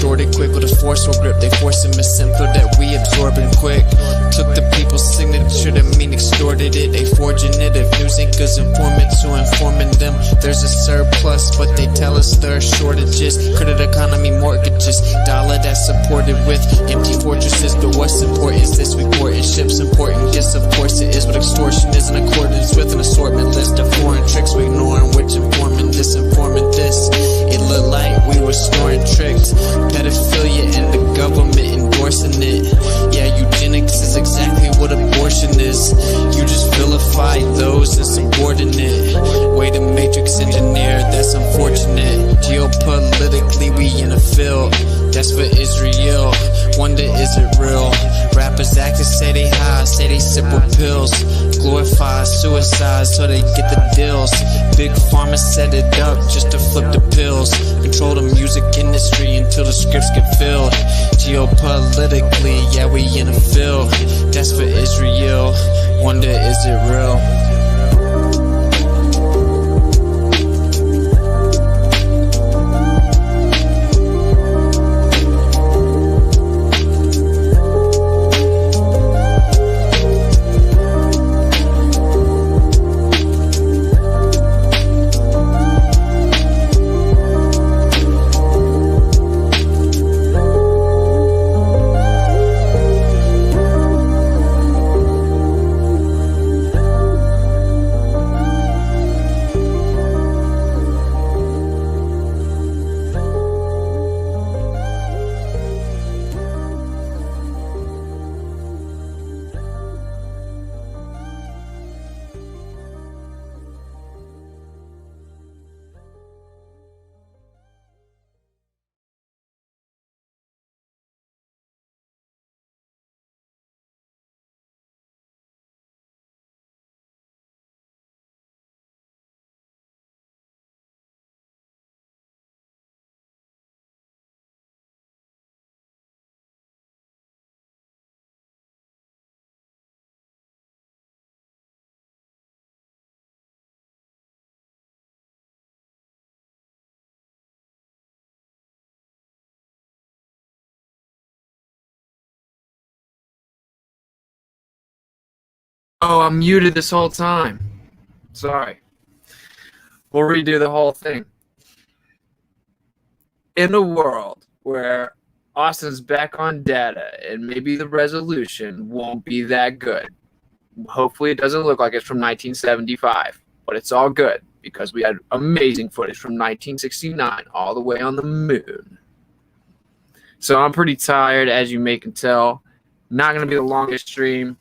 extorted quick with a forceful grip. They force him a simpler that we absorbing quick. Took the people's signature to mean extorted it. They forging it. If news anchors informant to informing them there's a surplus, but they tell us there are shortages. Credit economy mortgages, dollar that's supported with empty fortresses. But what's important is this: we porting ships, important. Yes, of course it is. What extortion is in accordance with an assortment list of foreign tricks we ignoring, which informant this, informant this. It looked like we were snoring tricked. Pedophilia and the government endorsing it. Yeah, eugenics is exactly what abortion is. You just vilify those insubordinate. Way to matrix engineer, that's unfortunate. Geopolitically we in a field that's for Israel. Wonder is it real? Rappers actors say they high, say they sip with pills. Glorify suicide so they get the deals. Big pharma set it up just to flip the pills. Control the music industry until the scripts get filled. Geopolitically, yeah, we in a field that's for Israel. Wonder is it real? Oh, I'm muted this whole time. Sorry. We'll redo the whole thing. In a world where Austin's back on data and maybe the resolution won't be that good, hopefully it doesn't look like it's from 1975, but it's all good because we had amazing footage from 1969 all the way on the moon. So I'm pretty tired, as you may can tell. Not going to be the longest stream,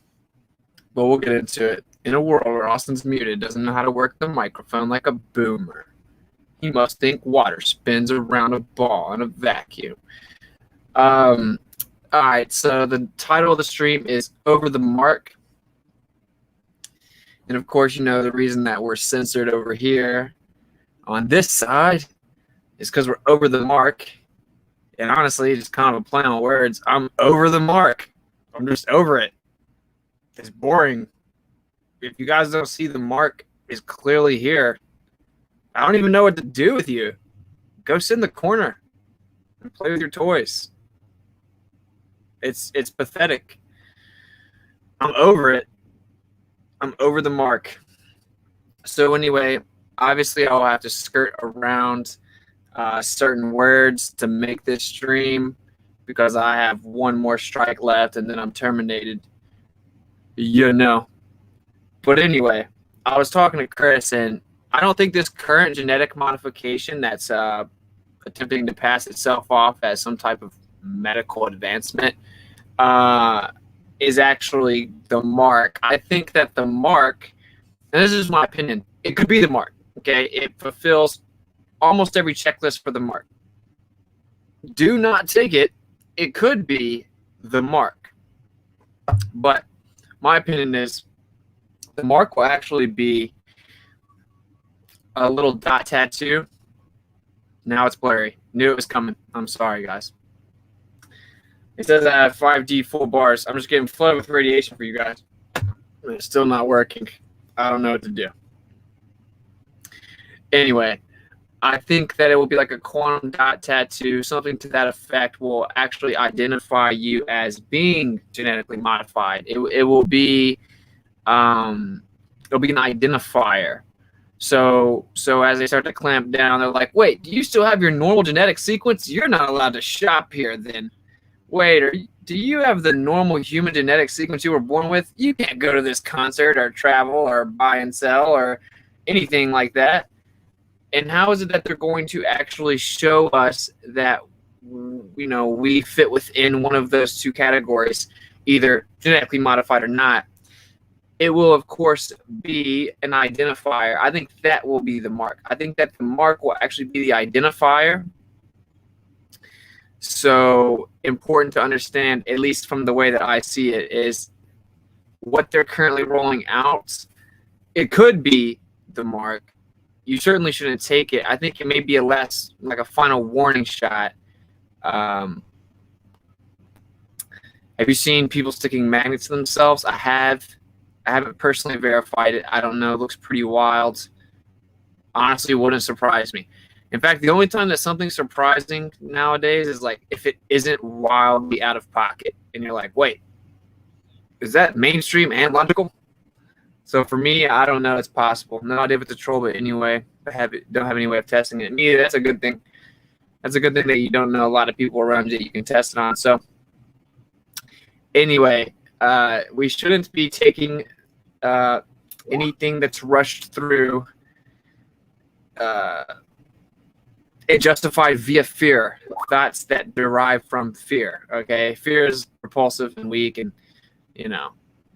but we'll get into it. In a world where Austin's muted, doesn't know how to work the microphone like a boomer. He must think water spins around a ball in a vacuum. All right, so the title of the stream is Over the Mark. And of course, you know, the reason that we're censored over here on this side is because we're over the mark. And honestly, just kind of a play on words. I'm over the mark. I'm just over it. It's boring. If you guys don't see the mark is clearly here, I don't even know what to do with you. Go sit in the corner and play with your toys. It's pathetic. I'm over it. I'm over the mark. So anyway, obviously I'll have to skirt around certain words to make this stream because I have one more strike left and then I'm terminated. You know. But anyway, I was talking to Chris, and I don't think this current genetic modification that's attempting to pass itself off as some type of medical advancement is actually the mark. I think that the mark, and this is my opinion, it could be the mark. Okay, it fulfills almost every checklist for the mark. Do not take it. It could be the mark. But my opinion is the mark will actually be a little dot tattoo. Now it's blurry. Knew it was coming. I'm sorry, guys. It says I have 5D full bars. I'm just getting flooded with radiation for you guys. It's still not working. I don't know what to do. Anyway, I think that it will be like a quantum dot tattoo, something to that effect will actually identify you as being genetically modified. It will be it'll be an identifier. So as they start to clamp down, they're like, wait, do you still have your normal genetic sequence? You're not allowed to shop here then. Wait, do you have the normal human genetic sequence you were born with? You can't go to this concert or travel or buy and sell or anything like that. And how is it that they're going to actually show us that, you know, we fit within one of those two categories, either genetically modified or not? It will, of course, be an identifier. I think that will be the mark. I think that the mark will actually be the identifier. So important to understand, at least from the way that I see it, is what they're currently rolling out. It could be the mark. You certainly shouldn't take it. I think it may be a less, like a final warning shot. Have you seen people sticking magnets to themselves? I have. I haven't personally verified it. I don't know. It looks pretty wild. Honestly, wouldn't surprise me. In fact, the only time that something's surprising nowadays is like if it isn't wildly out of pocket. And you're like, wait, is that mainstream and logical? So for me, I don't know. It's possible. No idea if it's a troll, but anyway, don't have any way of testing it. Me, that's a good thing. That's a good thing that you don't know a lot of people around you can test it on. So anyway, we shouldn't be taking anything that's rushed through and justified via fear, thoughts that derive from fear. Okay, fear is repulsive and weak, and you know,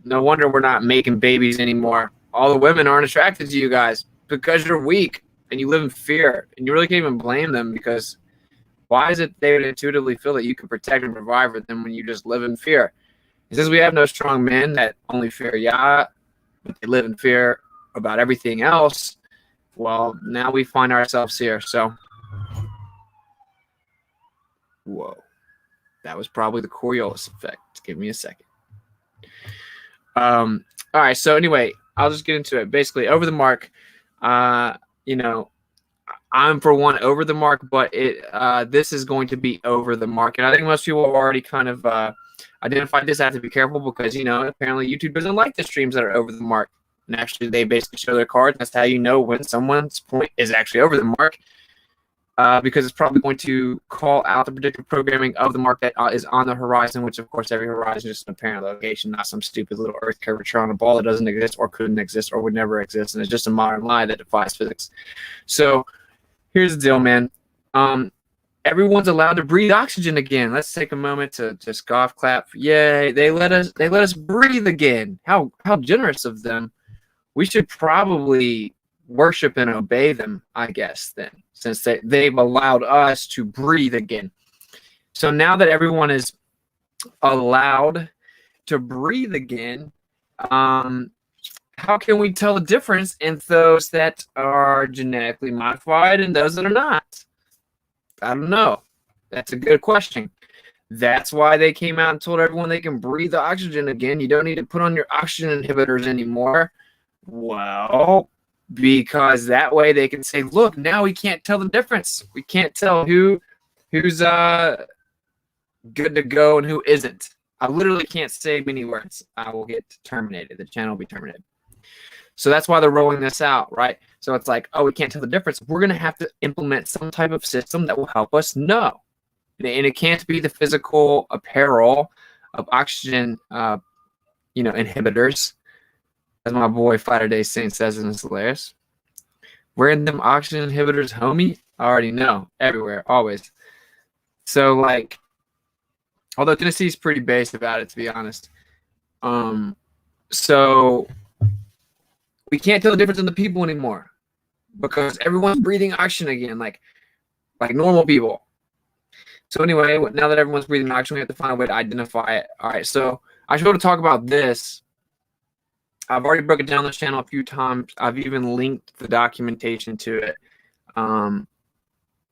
no wonder we're not making babies anymore. All the women aren't attracted to you guys because you're weak and you live in fear, and you really can't even blame them, because why is it they would intuitively feel that you can protect and provide for them when you just live in fear? Since we have no strong men that only fear Yah, but they live in fear about everything else, well, now we find ourselves here. So, whoa, that was probably the Coriolis effect. Give me a second. All right. So anyway, I'll just get into it. Basically, over the mark. You know, I'm for one over the mark, but this is going to be over the mark, and I think most people have already kind of identified this. I have to be careful because, you know, apparently YouTube doesn't like the streams that are over the mark. And actually, they basically show their cards. That's how you know when someone's point is actually over the mark, because it's probably going to call out the predictive programming of the mark that is on the horizon, which, of course, every horizon is just an apparent location, not some stupid little Earth curvature on a ball that doesn't exist or couldn't exist or would never exist. And it's just a modern lie that defies physics. So here's the deal, man. Everyone's allowed to breathe oxygen again. Let's take a moment to just golf clap. Yay! They let us breathe again. How generous of them. We should probably worship and obey them, I guess, then, since they've allowed us to breathe again. So now that everyone is allowed to breathe again, how can we tell the difference in those that are genetically modified and those that are not? I don't know. That's a good question. That's why they came out and told everyone they can breathe the oxygen again. You don't need to put on your oxygen inhibitors anymore. Well, because that way they can say, look, now we can't tell the difference. We can't tell who's good to go and who isn't. I literally can't say many words. I will get terminated. The channel will be terminated. So that's why they're rolling this out, right? So it's like, oh, we can't tell the difference. We're going to have to implement some type of system that will help us know. And it can't be the physical apparel of oxygen, inhibitors, as my boy Fighter Day Saint says in his hilarious. Wearing them oxygen inhibitors, homie? I already know. Everywhere, always. So, like, although Tennessee's pretty based about it, to be honest. So we can't tell the difference in the people anymore because everyone's breathing oxygen again, like normal people. So anyway, now that everyone's breathing oxygen, we have to find a way to identify it. All right, so I should be able to talk about this. I've already broken down this channel a few times. I've even linked the documentation to it.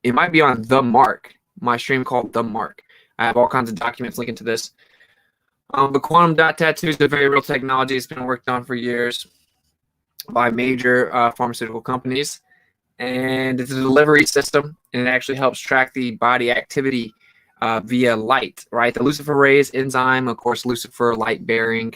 It might be on The Mark, my stream called The Mark. I have all kinds of documents linking to this. The quantum dot tattoo is a very real technology. It's been worked on for years by major pharmaceutical companies. and it's a delivery system, and it actually helps track the body activity via light, right? The luciferase enzyme, of course, lucifer light bearing,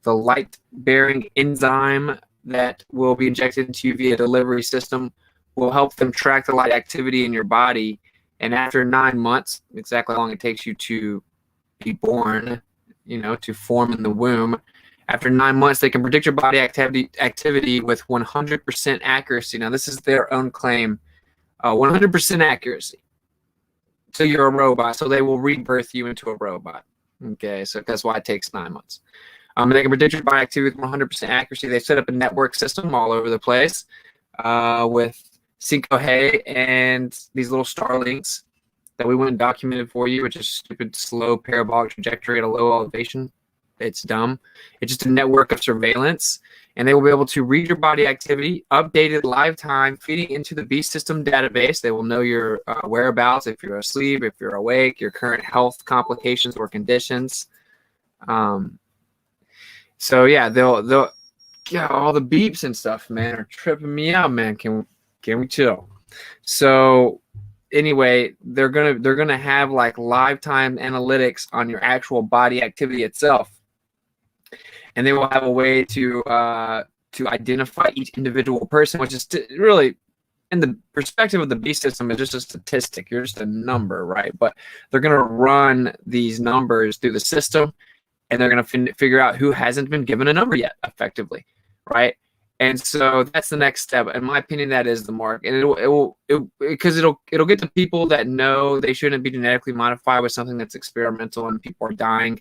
the light bearing enzyme that will be injected into you via delivery system will help them track the light activity in your body. And after 9 months, exactly how long it takes you to be born, to form in the womb, after 9 months, they can predict your body activity with 100% accuracy. Now, this is their own claim, 100% accuracy. So you're a robot. So they will rebirth you into a robot. Okay, so that's why it takes 9 months. They can predict your body activity with 100% accuracy. They've set up a network system all over the place with Cinco Hey and these little starlinks that we went and documented for you, which is stupid, slow parabolic trajectory at a low elevation. It's dumb. It's just a network of surveillance, and they will be able to read your body activity, updated live time, feeding into the Beast System database. They will know your whereabouts, if you're asleep, if you're awake, your current health complications or conditions. So yeah, they'll all the beeps and stuff, man, are tripping me out, man. Can we chill? So anyway, they're gonna have like live time analytics on your actual body activity itself. And they will have a way to identify each individual person, which is really, in the perspective of the Beast System, is just a statistic. You're just a number, right? But they're going to run these numbers through the system, and they're going to figure out who hasn't been given a number yet, effectively, right? And so that's the next step. In my opinion, that is the mark, and it'll get the people that know they shouldn't be genetically modified with something that's experimental and people are dying.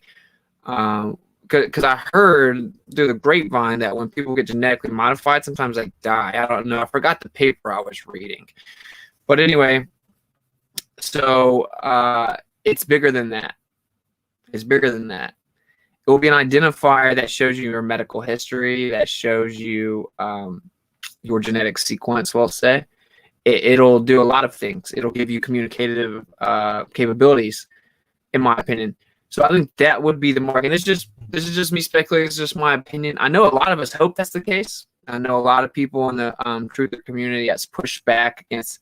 Because I heard through the grapevine that when people get genetically modified, sometimes they die. I don't know. I forgot the paper I was reading. But anyway, so it's bigger than that. It's bigger than that. It will be an identifier that shows you your medical history, that shows you your genetic sequence, we'll say. It'll do a lot of things. It'll give you communicative capabilities, in my opinion. So I think that would be the mark. And this is just me speculating. It's just my opinion. I know a lot of us hope that's the case. I know a lot of people in the truther community that's pushed back against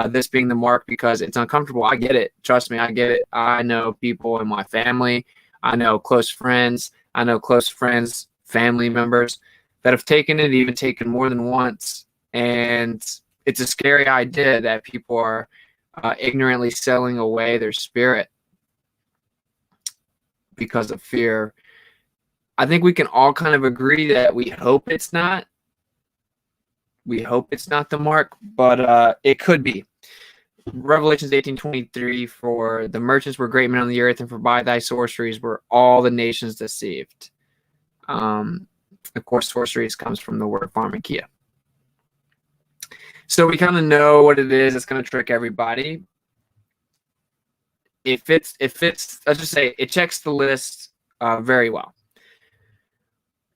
this being the mark because it's uncomfortable. I get it. Trust me, I get it. I know people in my family. I know close friends. I know close friends, family members that have taken it, even taken more than once. And it's a scary idea that people are ignorantly selling away their spirit because of fear. I think we can all kind of agree that we hope it's not. We hope it's not the mark, but it could be. Revelations 18:23, for the merchants were great men on the earth, and for by thy sorceries were all the nations deceived. Of course, sorceries comes from the word pharmakia. So we kind of know what it is. It's going to trick everybody. It fits, let's just say it checks the list very well.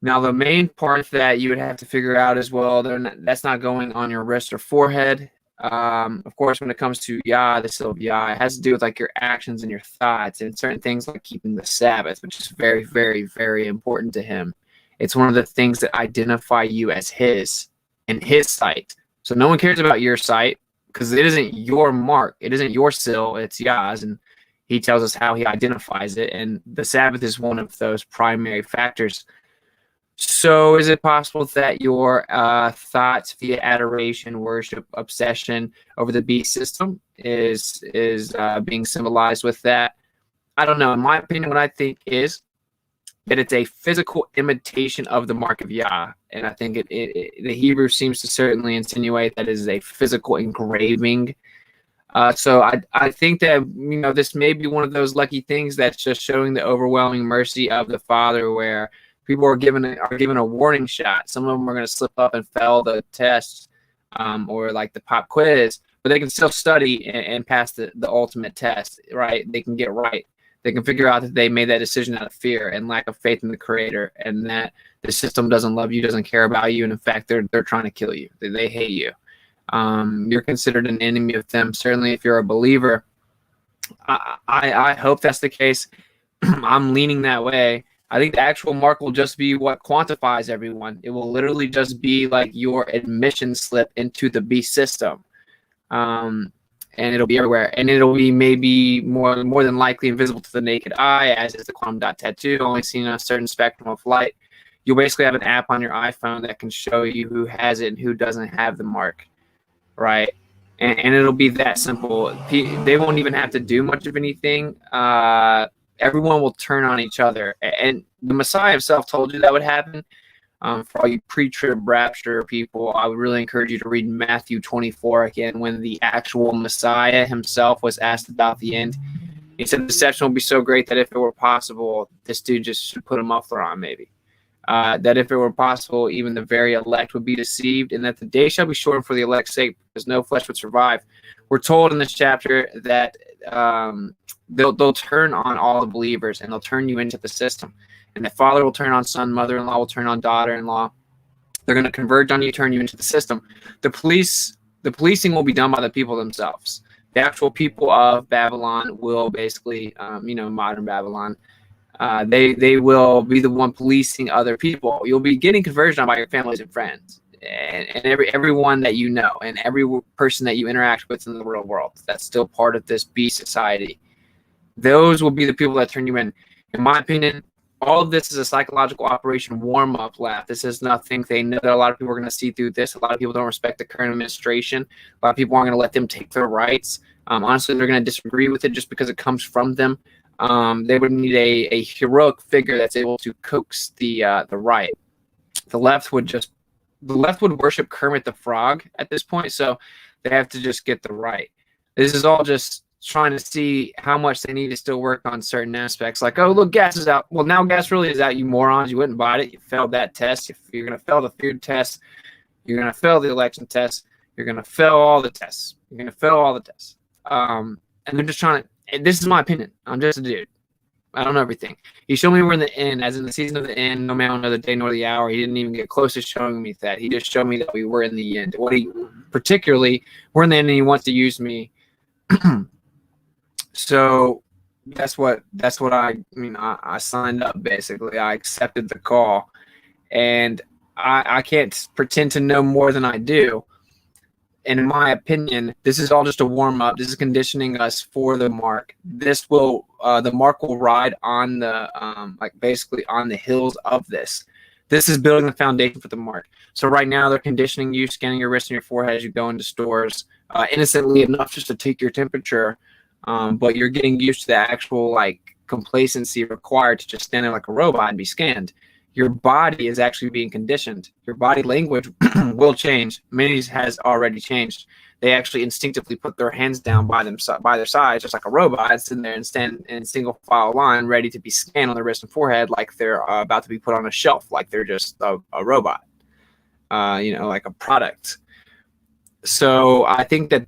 Now, the main part that you would have to figure out as well, that's not going on your wrist or forehead. Of course, when it comes to Yah, the seal of Yah, it has to do with like your actions and your thoughts and certain things like keeping the Sabbath, which is very, very, very important to him. It's one of the things that identify you as his in his sight. So no one cares about your sight because it isn't your mark. It isn't your seal. It's Yah's. And he tells us how he identifies it. And the Sabbath is one of those primary factors. So is it possible that your thoughts via adoration, worship, obsession over the beast system is being symbolized with that? I don't know. In my opinion, what I think is that it's a physical imitation of the mark of Yah. And I think the Hebrew seems to certainly insinuate that it is a physical engraving. So I think that, this may be one of those lucky things that's just showing the overwhelming mercy of the Father, where people are given a warning shot. Some of them are going to slip up and fail the test or like the pop quiz, but they can still study and pass the ultimate test, right? They can get right. They can figure out that they made that decision out of fear and lack of faith in the Creator, and that the system doesn't love you, doesn't care about you, and in fact, they're trying to kill you. They hate you. You're considered an enemy of them. Certainly, if you're a believer, I hope that's the case. I'm leaning that way. I think the actual mark will just be what quantifies everyone. It will literally just be like your admission slip into the beast system. And it'll be everywhere. And it'll be maybe more than likely invisible to the naked eye, as is the quantum dot tattoo, only seen in a certain spectrum of light. You'll basically have an app on your iPhone that can show you who has it and who doesn't have the mark, right? And it'll be that simple. They won't even have to do much of anything. Everyone will turn on each other. And the Messiah himself told you that would happen. For all you pre-trib rapture people, I would really encourage you to read Matthew 24 again, when the actual Messiah himself was asked about the end. He said the deception will be so great that if it were possible, this dude just should put a muffler on maybe. That if it were possible, even the very elect would be deceived, and that the day shall be shortened for the elect's sake, because no flesh would survive. We're told in this chapter that they'll turn on all the believers, and they'll turn you into the system. And the father will turn on son, mother-in-law will turn on daughter-in-law. They're going to converge on you, turn you into the system. The policing will be done by the people themselves. The actual people of Babylon will basically, modern Babylon, they will be the one policing other people. You'll be getting converged on by your families and friends, and everyone that you know, and every person that you interact with in the real world. That's still part of this beast society. Those will be the people that turn you in. In my opinion, all of this is a psychological operation warm-up lap. This is nothing. They know that a lot of people are going to see through this. A lot of people don't respect the current administration. A lot of people aren't going to let them take their rights. Honestly, they're going to disagree with it just because it comes from them. They would need a heroic figure that's able to coax the right. The left would worship Kermit the Frog at this point, so they have to just get the right. This is all just trying to see how much they need to still work on certain aspects. Like, oh, look, gas is out. Well, now gas really is out, you morons. You wouldn't buy it. You failed that test. You're going to fail the food test. You're going to fail the election test. You're going to fail all the tests. You're going to fail all the tests. And they're just trying to, and this is my opinion. I'm just a dude. I don't know everything. He showed me we're in the end, as in the season of the end, no man will know the day nor the hour. He didn't even get close to showing me that. He just showed me that we were in the end. We're in the end, and he wants to use me. So that's what I signed up, basically. I accepted the call, and I can't pretend to know more than I do. And in my opinion, this is all just a warm up. This is conditioning us for the mark. This will the mark will ride on the basically on the hills of this. This is building the foundation for the mark. So right now they're conditioning you, scanning your wrist and your forehead as you go into stores, innocently enough just to take your temperature. But you're getting used to the actual complacency required to just stand there like a robot and be scanned. Your body is actually being conditioned. Your body language will change. Many's has already changed. They actually instinctively put their hands down by their sides, just like a robot, sitting there and stand in single file line, ready to be scanned on their wrist and forehead, like they're about to be put on a shelf, like they're just a robot, like a product. So I think that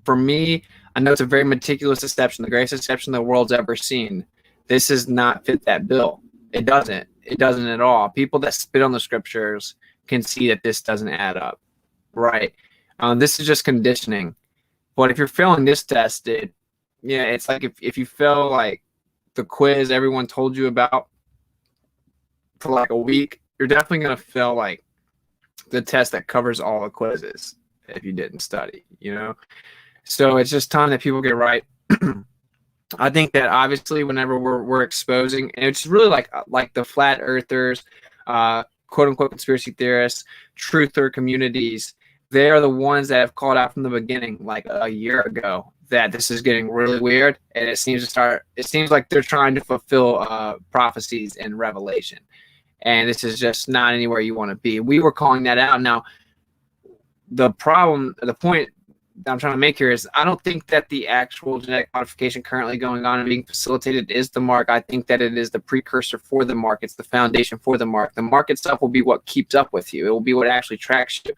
for me, I know it's a very meticulous deception, the greatest deception the world's ever seen. This does not fit that bill. It doesn't. It doesn't at all. People that spit on the scriptures can see that this doesn't add up, right? This is just conditioning. But if you're failing this test, it's like if you fail the quiz everyone told you about for a week, you're definitely gonna fail the test that covers all the quizzes if you didn't study, So it's just time that people get right. I think that obviously whenever we're exposing, and it's really like the flat earthers, quote unquote conspiracy theorists, truther communities, they are the ones that have called out from the beginning, like a year ago, that this is getting really weird, and it seems like they're trying to fulfill prophecies in Revelation, and this is just not anywhere you want to be. We were calling that out. Now, the point that I'm trying to make here is I don't think that the actual genetic modification currently going on and being facilitated is the mark. I think that it is the precursor for the mark. It's the foundation for the mark. The mark itself will be what keeps up with you. It will be what actually tracks you.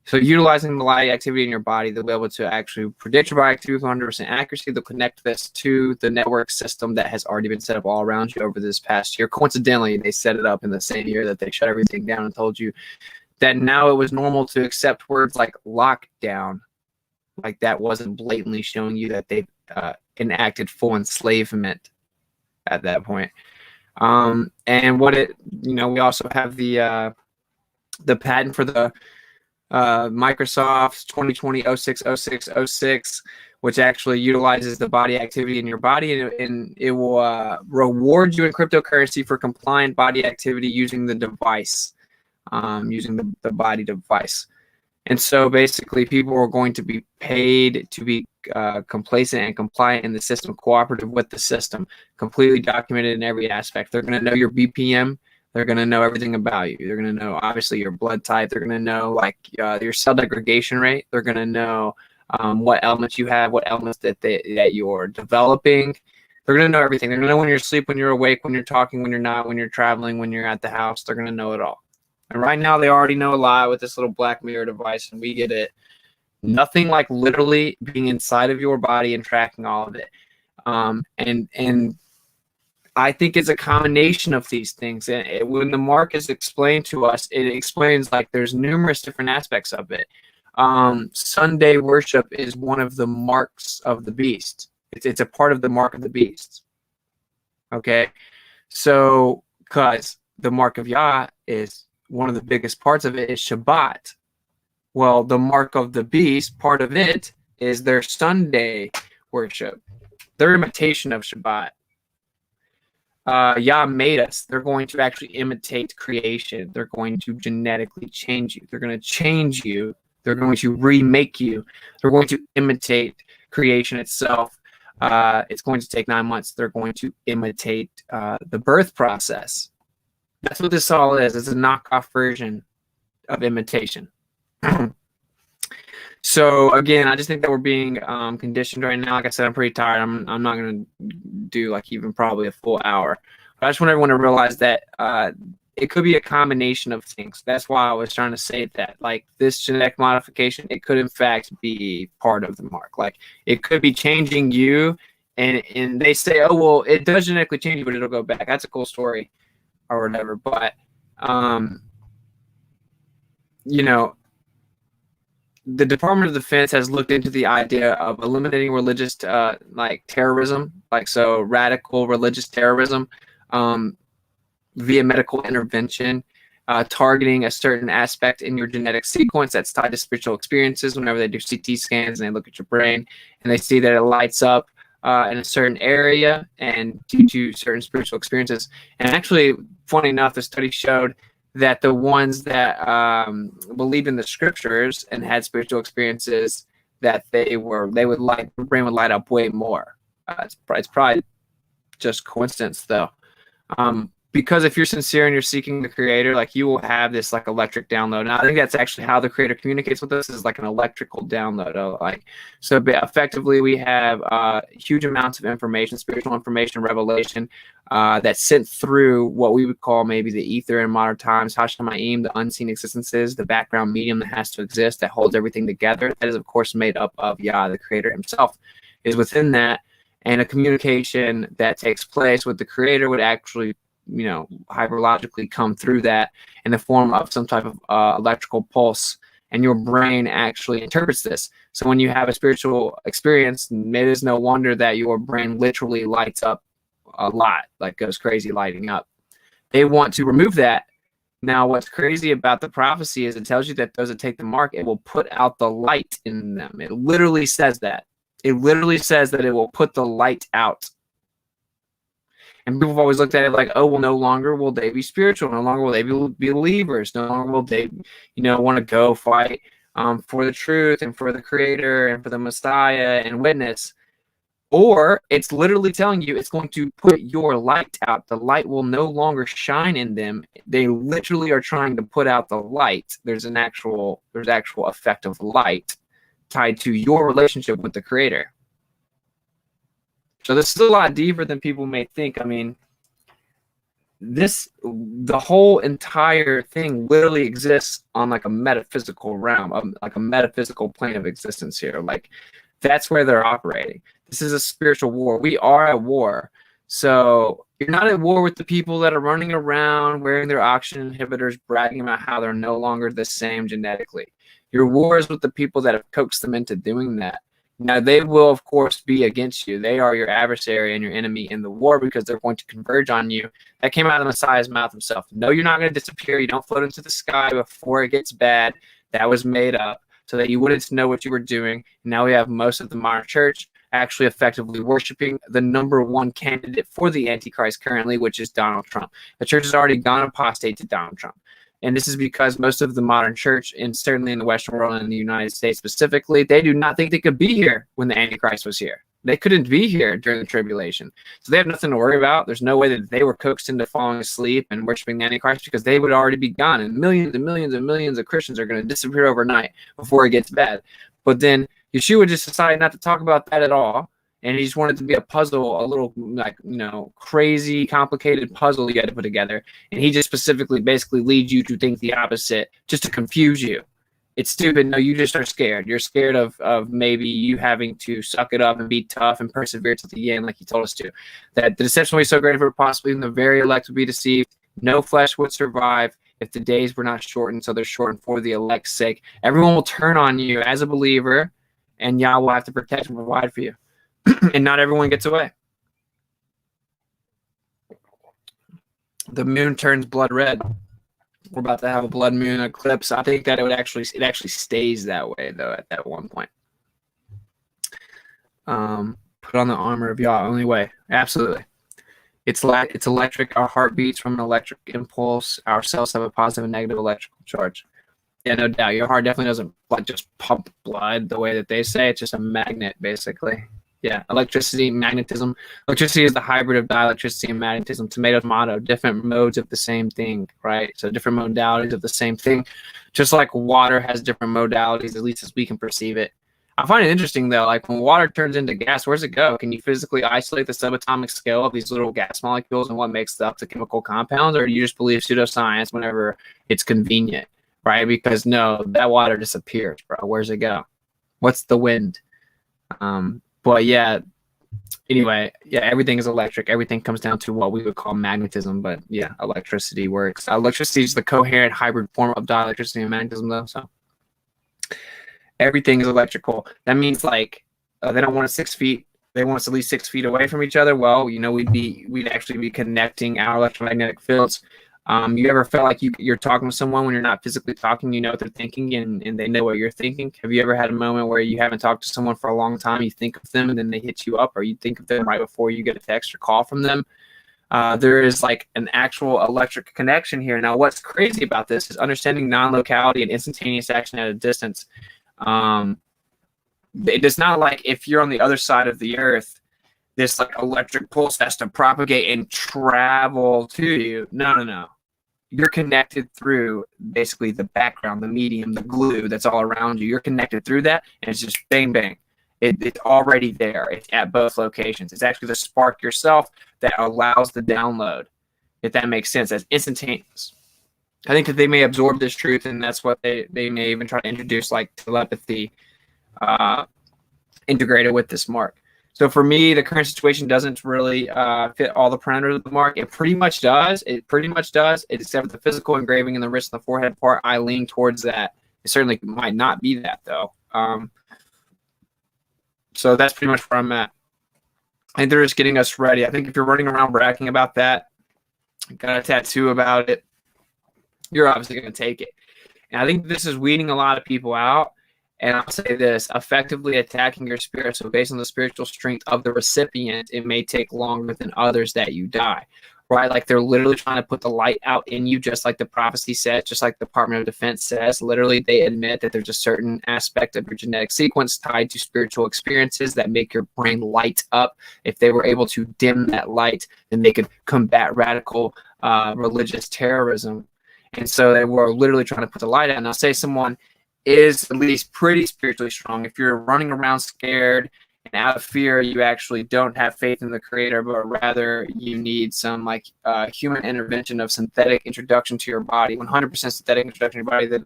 So utilizing the light activity in your body, they'll be able to actually predict your body activity with 100% accuracy. They'll connect this to the network system that has already been set up all around you over this past year. Coincidentally, they set it up in the same year that they shut everything down and told you that now it was normal to accept words like lockdown. Like that wasn't blatantly showing you that they enacted full enslavement at that point. And what it, we also have the patent for the Microsoft's 2020 060606, which actually utilizes the body activity in your body, and it will reward you in cryptocurrency for compliant body activity using the device, using the body device. And so basically, people are going to be paid to be complacent and compliant in the system, cooperative with the system, completely documented in every aspect. They're going to know your BPM. They're going to know everything about you. They're going to know, obviously, your blood type. They're going to know, like, your cell degradation rate. They're going to know what elements you have, what elements that you're developing. They're going to know everything. They're going to know when you're asleep, when you're awake, when you're talking, when you're not, when you're traveling, when you're at the house. They're going to know it all. And right now, they already know a lot with this little Black Mirror device, and we get it. Nothing like literally being inside of your body and tracking all of it. And I think it's a combination of these things. And when the mark is explained to us, it explains like there's numerous different aspects of it. Sunday worship is one of the marks of the beast. It's a part of the mark of the beast. Okay, so because the mark of Yah is one of the biggest parts of it is Shabbat. Well, the mark of the beast, part of it is their Sunday worship, their imitation of Shabbat. Yah made us. They're going to actually imitate creation. They're going to genetically change you. They're going to change you. They're going to remake you. They're going to imitate creation itself. It's going to take 9 months. They're going to imitate the birth process. That's what this all is. It's a knockoff version of imitation. So again, I just think that we're being conditioned right now. Like I said, I'm pretty tired. I'm not going to do like even probably a full hour. But I just want everyone to realize that it could be a combination of things. That's why I was trying to say that. Like this genetic modification, it could in fact be part of the mark. Like it could be changing you, and they say, oh well, it does genetically change you, but it'll go back. That's a cool story, or whatever. But the Department of Defense has looked into the idea of eliminating religious like terrorism, like so radical religious terrorism via medical intervention, targeting a certain aspect in your genetic sequence that's tied to spiritual experiences. Whenever they do CT scans and they look at your brain and they see that it lights up in a certain area and due to certain spiritual experiences. And actually, funny enough, the study showed that the ones that believed in the scriptures and had spiritual experiences, that their brain would light up way more. It's probably just coincidence though. Because if you're sincere and you're seeking the creator, like you will have this like electric download. Now I think that's actually how the creator communicates with us, is like an electrical download. So effectively we have huge amounts of information, spiritual information, revelation that's sent through what we would call maybe the ether in modern times, Hashemayim, the unseen existences, the background medium that has to exist, that holds everything together. That is of course made up of Yah, the creator himself, is within that. And a communication that takes place with the creator would actually hyperlogically come through that in the form of some type of electrical pulse, and your brain actually interprets this. So when you have a spiritual experience, it is no wonder that your brain literally lights up a lot, like goes crazy lighting up. They want to remove that. Now, what's crazy about the prophecy is it tells you that those that take the mark, it will put out the light in them. It literally says that. It literally says that it will put the light out. And people have always looked at it like, oh, well, no longer will they be spiritual. No longer will they be believers. No longer will they, want to go fight for the truth and for the creator and for the Messiah and witness. Or it's literally telling you it's going to put your light out. The light will no longer shine in them. They literally are trying to put out the light. There's actual effect of light tied to your relationship with the creator. So this is a lot deeper than people may think. I mean, the whole entire thing literally exists on like a metaphysical realm, like a metaphysical plane of existence here. Like that's where they're operating. This is a spiritual war. We are at war. So you're not at war with the people that are running around wearing their oxygen inhibitors, bragging about how they're no longer the same genetically. Your war is with the people that have coaxed them into doing that. Now, they will, of course, be against you. They are your adversary and your enemy in the war because they're going to converge on you. That came out of the Messiah's mouth himself. No, you're not going to disappear. You don't float into the sky before it gets bad. That was made up so that you wouldn't know what you were doing. And now we have most of the modern church actually effectively worshiping the number one candidate for the Antichrist currently, which is Donald Trump. The church has already gone apostate to Donald Trump. And this is because most of the modern church, and certainly in the Western world and in the United States specifically, they do not think they could be here when the Antichrist was here. They couldn't be here during the tribulation. So they have nothing to worry about. There's no way that they were coaxed into falling asleep and worshiping the Antichrist because they would already be gone. And millions and millions and millions of Christians are going to disappear overnight before it gets bad. But then Yeshua just decided not to talk about that at all. And he just wanted to be a puzzle, a little like, crazy, complicated puzzle you had to put together. And he just specifically basically leads you to think the opposite just to confuse you. It's stupid. No, you just are scared. You're scared of maybe you having to suck it up and be tough and persevere to the end like he told us to. That the deception will be so great for possibly even the very elect would be deceived. No flesh would survive if the days were not shortened, so they're shortened for the elect's sake. Everyone will turn on you as a believer, and Yah will have to protect and provide for you. And not everyone gets away. The moon turns blood red. We're about to have a blood moon eclipse. I think that it actually stays that way though at that one point. Put on the armor of Yah. Only way. Absolutely. It's electric. Our heart beats from an electric impulse. Our cells have a positive and negative electrical charge. Yeah, no doubt. Your heart definitely doesn't just pump blood the way that they say. It's just a magnet, basically. Yeah, electricity, magnetism. Electricity is the hybrid of dielectricity and magnetism. Tomatoes, motto, different modes of the same thing, right? So different modalities of the same thing. Just like water has different modalities, at least as we can perceive it. I find it interesting, though, like when water turns into gas, where's it go? Can you physically isolate the subatomic scale of these little gas molecules and what makes up the chemical compounds? Or do you just believe pseudoscience whenever it's convenient, right? Because, no, that water disappears, bro. Where's it go? What's the wind? But yeah, anyway, yeah, everything is electric. Everything comes down to what we would call magnetism. But yeah, electricity works. Electricity is the coherent hybrid form of dielectricity and magnetism, though. So everything is electrical. That means like they don't want us 6 feet. They want us at least 6 feet away from each other. Well, we'd actually be connecting our electromagnetic fields. You ever felt like you're talking to someone when you're not physically talking, you know what they're thinking and they know what you're thinking? Have you ever had a moment where you haven't talked to someone for a long time, you think of them and then they hit you up, or you think of them right before you get a text or call from them? There is like an actual electric connection here. Now, what's crazy about this is understanding non-locality and instantaneous action at a distance. It's not like if you're on the other side of the earth, this like electric pulse has to propagate and travel to you. No. You're connected through basically the background, the medium, the glue that's all around you. You're connected through that, and it's just bang, bang. It's already there. It's at both locations. It's actually the spark yourself that allows the download, if that makes sense. That's instantaneous. I think that they may absorb this truth, and that's what they may even try to introduce, like telepathy integrated with this mark. So for me, the current situation doesn't really fit all the parameters of the mark. It pretty much does. Except for the physical engraving in the wrist and the forehead part. I lean towards that. It certainly might not be that, though. So that's pretty much where I'm at. I think they're just getting us ready. I think if you're running around bragging about that, got a tattoo about it, you're obviously going to take it. And I think this is weeding a lot of people out. And I'll say this, effectively attacking your spirit. So based on the spiritual strength of the recipient, it may take longer than others that you die, right? Like they're literally trying to put the light out in you, just like the prophecy says, just like the Department of Defense says. Literally, they admit that there's a certain aspect of your genetic sequence tied to spiritual experiences that make your brain light up. If they were able to dim that light, then they could combat radical religious terrorism. And so they were literally trying to put the light out. And I'll say someone is at least pretty spiritually strong. If you're running around scared and out of fear, you actually don't have faith in the creator, but rather you need some like human intervention of synthetic introduction to your body, 100% synthetic introduction to your body, then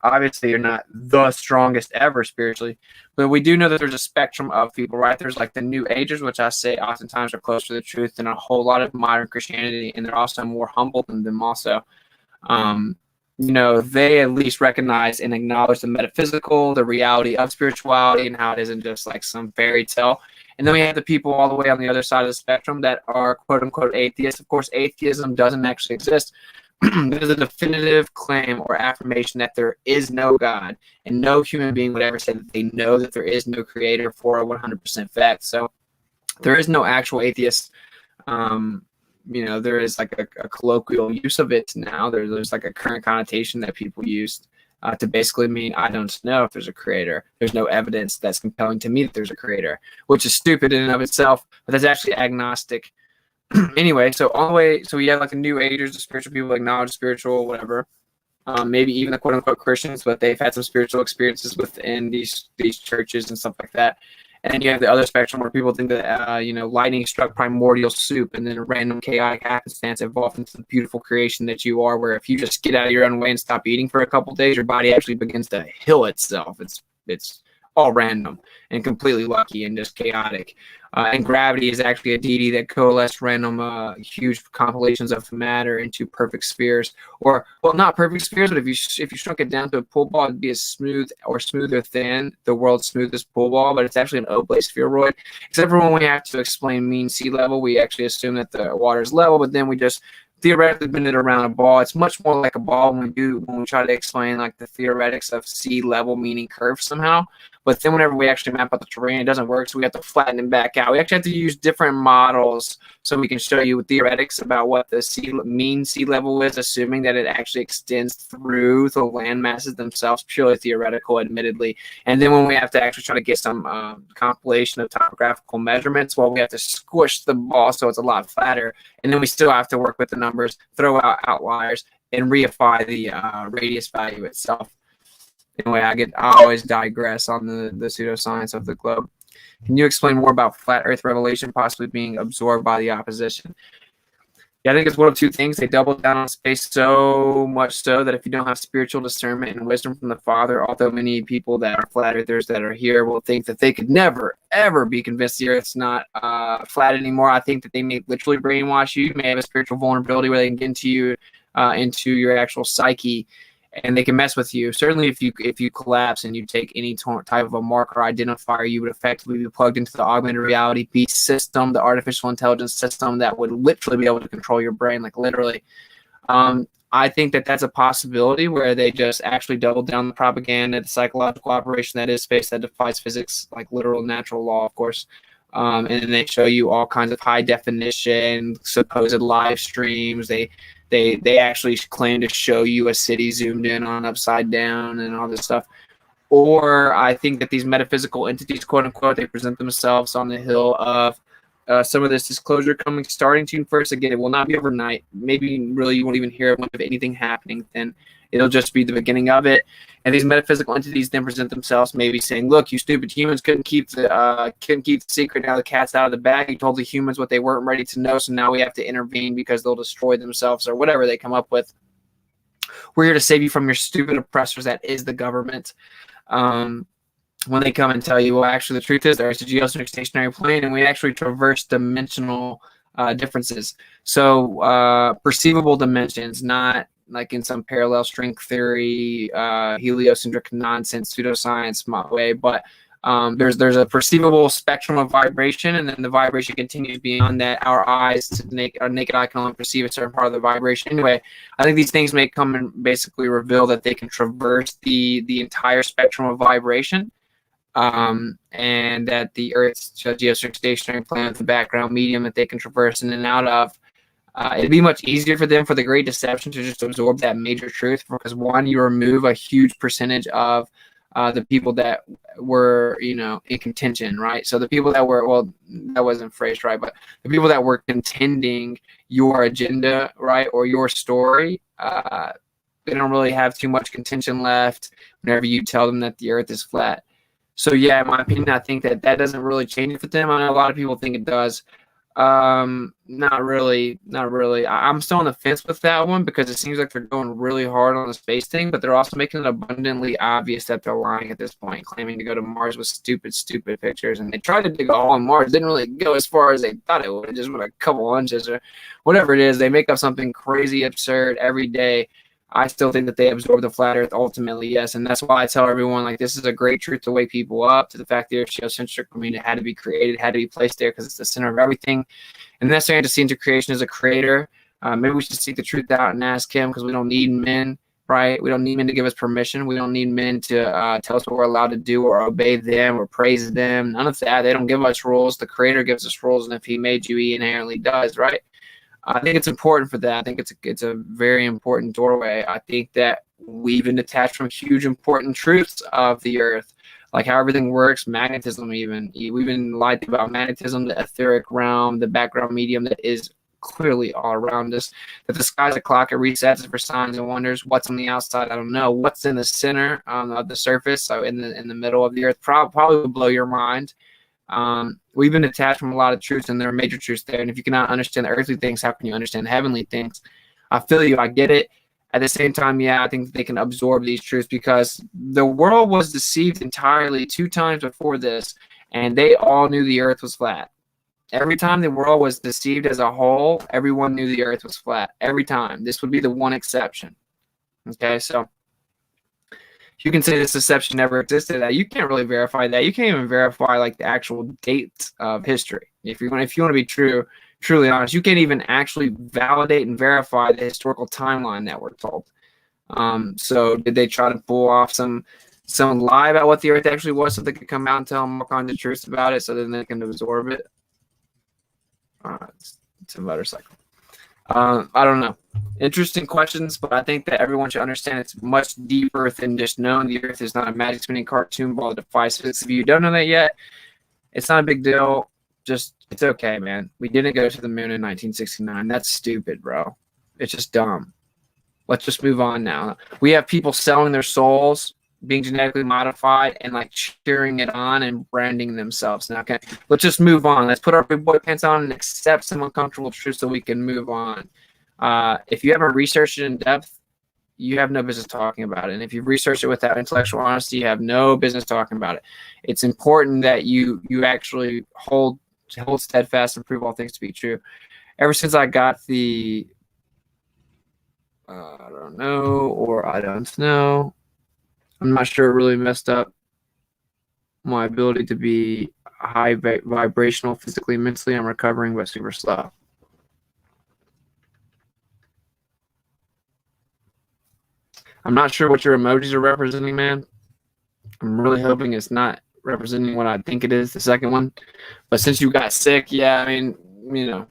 obviously you're not the strongest ever spiritually. But we do know that there's a spectrum of people, right? There's like the New Agers, which I say oftentimes are closer to the truth than a whole lot of modern Christianity, and they're also more humble than them also. they at least recognize and acknowledge the metaphysical, the reality of spirituality, and how it isn't just like some fairy tale. And then we have the people all the way on the other side of the spectrum that are quote unquote atheists. Of course, atheism doesn't actually exist. There's a definitive claim or affirmation that there is no God, and no human being would ever say that they know that there is no creator for a 100% fact. So there is no actual atheist. There is like a colloquial use of it now. There's like a current connotation that people use to basically mean I don't know if there's a creator. There's no evidence that's compelling to me that there's a creator, which is stupid in and of itself, but that's actually agnostic. Anyway, so we have like the New Agers, the spiritual people acknowledge spiritual, whatever. Maybe even the quote unquote Christians, but they've had some spiritual experiences within these churches and stuff like that. And then you have the other spectrum where people think that, lightning struck primordial soup and then a random chaotic happenstance evolved into the beautiful creation that you are, where if you just get out of your own way and stop eating for a couple of days, your body actually begins to heal itself. It's all random and completely lucky and just chaotic. And gravity is actually a deity that coalesced random huge compilations of matter into perfect spheres, or well, not perfect spheres, but if you shrunk it down to a pool ball, it'd be as smooth or smoother than the world's smoothest pool ball, but it's actually an oblate spheroid. Except for when we have to explain mean sea level, we actually assume that the water is level, but then we just theoretically bend it around a ball. It's much more like a ball when we try to explain like the theoretics of sea level, meaning curve somehow. But then whenever we actually map out the terrain, it doesn't work, so we have to flatten it back out. We actually have to use different models so we can show you theoretics about what the mean sea level is, assuming that it actually extends through the land masses themselves, purely theoretical, admittedly. And then when we have to actually try to get some compilation of topographical measurements, well, we have to squish the ball so it's a lot flatter. And then we still have to work with the numbers, throw out outliers, and reify the radius value itself. Anyway, I always digress on the pseudoscience of the globe. Can you explain more about flat Earth revelation possibly being absorbed by the opposition? Yeah, I think it's one of two things. They double down on space so much so that if you don't have spiritual discernment and wisdom from the Father, although many people that are flat earthers that are here will think that they could never, ever be convinced the Earth's not flat anymore. I think that they may literally brainwash you. You may have a spiritual vulnerability where they can get into your actual psyche, and they can mess with you. Certainly, if you collapse and you take any type of a marker identifier, you would effectively be plugged into the augmented reality beast system, the artificial intelligence system that would literally be able to control your brain, like literally. I think that that's a possibility where they just actually double down the propaganda, the psychological operation that is space that defies physics, like literal natural law, of course. And then they show you all kinds of high definition, supposed live streams. They actually claim to show you a city zoomed in on upside down and all this stuff. Or I think that these metaphysical entities, quote unquote, they present themselves on the hill of some of this disclosure starting to first. Again, it will not be overnight. Maybe really you won't even hear of anything happening. Then it'll just be the beginning of it. And these metaphysical entities then present themselves, maybe saying, "Look, you stupid humans couldn't keep the secret. Now the cat's out of the bag. You told the humans what they weren't ready to know, so now we have to intervene because they'll destroy themselves," or whatever they come up with. We're here to save you from your stupid oppressors. That is the government. When they come and tell you, well, actually, the truth is there is a geocentric stationary plane, and we actually traverse dimensional differences. So perceivable dimensions, not like in some parallel string theory, heliocentric nonsense, pseudoscience way, but there's a perceivable spectrum of vibration, and then the vibration continues beyond that. Our naked eye can only perceive a certain part of the vibration. Anyway, I think these things may come and basically reveal that they can traverse the entire spectrum of vibration, and that the Earth's geocentric stationary plane with the background medium that they can traverse in and out of. It'd be much easier for them, for the Great Deception, to just absorb that major truth, because one, you remove a huge percentage of the people that were, in contention, right? So the people that were, well, that wasn't phrased right, but the people that were contending your agenda, right, or your story, they don't really have too much contention left whenever you tell them that the Earth is flat. So yeah, in my opinion, I think that doesn't really change it for them. I know a lot of people think it does. Not really. I'm still on the fence with that one, because it seems like they're going really hard on the space thing, but they're also making it abundantly obvious that they're lying at this point, claiming to go to Mars with stupid pictures. And they tried to dig a hole on Mars, didn't really go as far as they thought it would. It just went a couple inches or whatever it is. They make up something crazy absurd every day I still think that they absorb the flat earth ultimately, yes. And that's why I tell everyone, like, this is a great truth to wake people up to the fact that the earth's geocentric. I mean, it had to be created, had to be placed there because it's the center of everything. And that's necessary to see into creation as a creator. Maybe we should seek the truth out and ask him, because we don't need men, right? We don't need men to give us permission. We don't need men to tell us what we're allowed to do or obey them or praise them. None of that. They don't give us rules. The creator gives us rules, and if he made you, he inherently does, right? I think it's important for that. I think it's a very important doorway. I think that we've been detached from huge important truths of the earth, like how everything works, magnetism even. We've been lied to about magnetism, the etheric realm, the background medium that is clearly all around us, that the sky's a clock, it resets for signs and wonders. What's on the outside, I don't know. What's in the center of the surface, so in the middle of the earth, probably will blow your mind. We've been detached from a lot of truths, and there are major truths there. And if you cannot understand the earthly things, how can you understand the heavenly things? I feel you. I get it. At the same time, yeah, I think that they can absorb these truths, because the world was deceived entirely 2 times before this, and they all knew the earth was flat. Every time the world was deceived as a whole, everyone knew the earth was flat. Every time. This would be the one exception. Okay, so you can say this deception never existed. You can't really verify that. You can't even verify like the actual date of history. If you want to be truly honest, you can't even actually validate and verify the historical timeline that we're told. So did they try to pull off some lie about what the earth actually was, so they could come out and tell them all kinds of truths about it, so then they can absorb it? It's a motorcycle. I don't know. Interesting questions, but I think that everyone should understand it's much deeper than just knowing the earth is not a magic spinning cartoon ball that defies physics. If you don't know that yet, it's not a big deal. Just, it's okay, man. We didn't go to the moon in 1969. That's stupid, bro. It's just dumb. Let's just move on now. We have people selling their souls, being genetically modified, and like cheering it on and branding themselves. Now, okay, let's just move on. Let's put our big boy pants on and accept some uncomfortable truths so we can move on. If you haven't researched it in depth, you have no business talking about it. And if you've researched it without intellectual honesty, you have no business talking about it. It's important that you actually hold steadfast and prove all things to be true. Ever since I got the I don't know, or I don't know, I'm not sure, it really messed up my ability to be high vibrational physically, mentally. I'm recovering, but super slow. I'm not sure what your emojis are representing, man. I'm really hoping it's not representing what I think it is, the second one. But since you got sick, yeah, I mean, you know,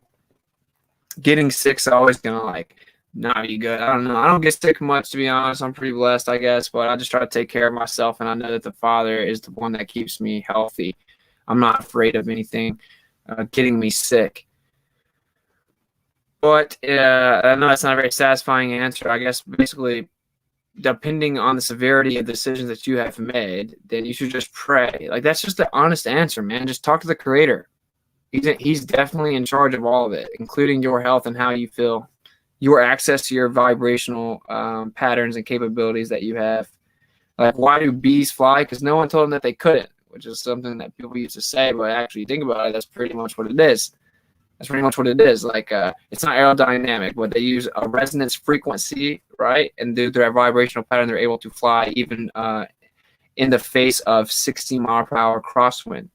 getting sick's always gonna like not be good. I don't know. I don't get sick much, to be honest. I'm pretty blessed, I guess, but I just try to take care of myself, and I know that the Father is the one that keeps me healthy. I'm not afraid of anything getting me sick. But I know that's not a very satisfying answer. I guess basically, depending on the severity of the decisions that you have made, then you should just pray. Like, that's just the honest answer, man. Just talk to the Creator. He's definitely in charge of all of it, including your health and how you feel, your access to your vibrational patterns and capabilities that you have. Like, why do bees fly? Because no one told them that they couldn't, which is something that people used to say, but actually think about it, that's pretty much what it is. That's pretty much what it is. Like, it's not aerodynamic, but they use a resonance frequency, right? And due to their vibrational pattern, they're able to fly even in the face of 60-mile-per-hour crosswind.